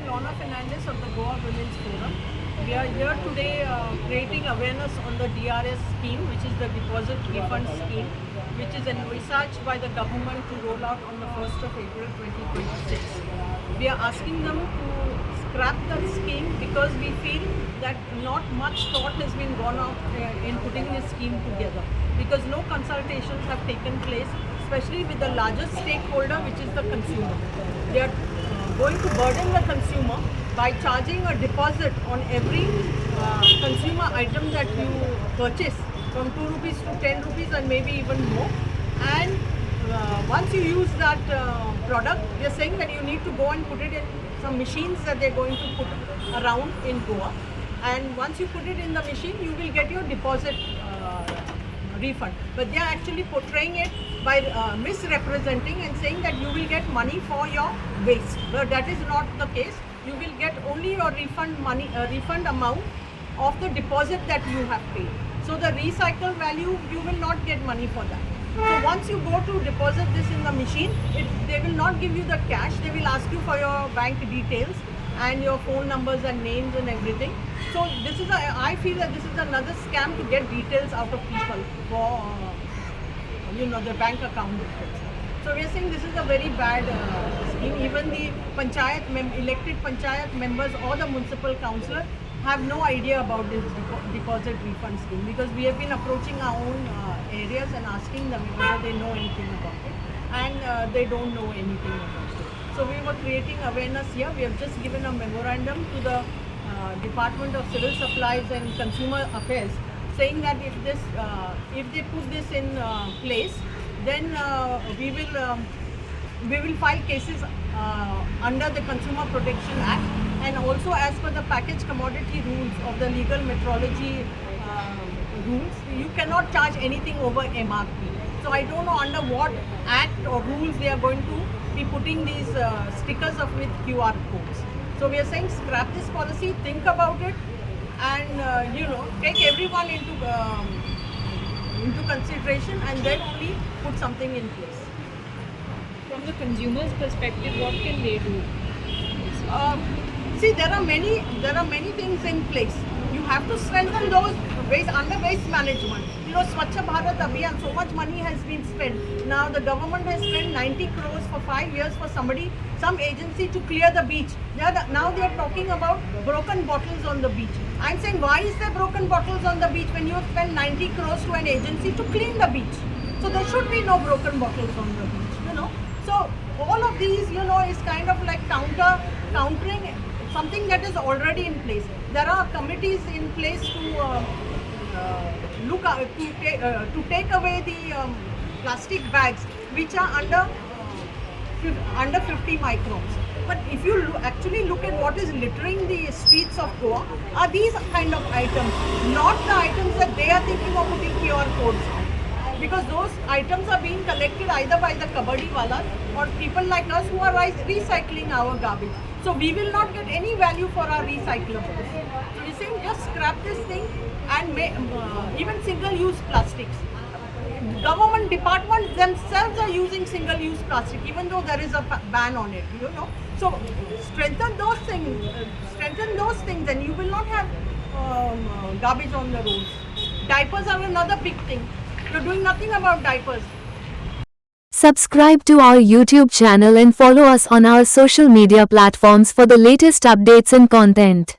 Lorna Fernandez of the Goa Women's Forum. We are here today creating awareness on the DRS scheme, which is the deposit refund scheme, which is envisaged by the government to roll out on the 1st of April 2026. We are asking them to scrap that scheme because we feel that not much thought has been gone out in putting this scheme together, because no consultations have taken place, especially with the largest stakeholder, which is the consumer. They are going to burden the consumer by charging a deposit on every consumer item that you purchase, from 2 rupees to 10 rupees and maybe even more. And once you use that product, they are saying that you need to go and put it in some machines that they are going to put around in Goa. And once you put it in the machine, you will get your deposit refund. But they are actually portraying it by misrepresenting and saying that you will get money for your waste. But that is not the case. You will get only your refund amount of the deposit that you have paid. So the recycle value, you will not get money for that. So once you go to deposit this in the machine, they will not give you the cash. They will ask you for your bank details and your phone numbers and names and everything. So this is I feel that this is another scam to get details out of people for the bank account details. So we are saying this is a very bad scheme. Even the elected panchayat members or the municipal councillor have no idea about this deposit refund scheme, because we have been approaching our own areas and asking them whether they know anything about it, and they don't know anything about it. So we were creating awareness here. We have just given a memorandum to the Department of Civil Supplies and Consumer Affairs, saying that if they put this in place, then we will file cases under the Consumer Protection Act, and also as per the package commodity rules of the legal metrology rules, you cannot charge anything over MRP. So I don't know under what act or rules they are going to be putting these stickers with QR codes. So we are saying scrap this policy, think about it, and take everyone into consideration, and then only put something in place. From the consumer's perspective, what can they do? See, there are many things in place. You have to strengthen those under waste management. Swachh Bharat Abhiyan, so much money has been spent. Now the government has spent 90 crores for 5 years for some agency to clear the beach. Now they are talking about broken bottles on the beach. I'm saying, why is there broken bottles on the beach when you have spent 90 crores to an agency to clean the beach? So there should be no broken bottles on the beach, So all of these, is kind of like countering something that is already in place. There are committees in place to take away the plastic bags which are under 50 microns. But if you actually look at what is littering the streets of Goa, are these kind of items, not the items that they are thinking of putting QR codes on. Because those items are being collected either by the kabaddi walas or people like us who are recycling our garbage. So we will not get any value for our recyclables. So we're saying just scrap this thing, and even single-use plastics. Government departments themselves are using single-use plastic, even though there is a ban on it. So strengthen those things, and you will not have garbage on the roads. Diapers are another big thing. You're doing nothing about diapers. Subscribe to our YouTube channel and follow us on our social media platforms for the latest updates and content.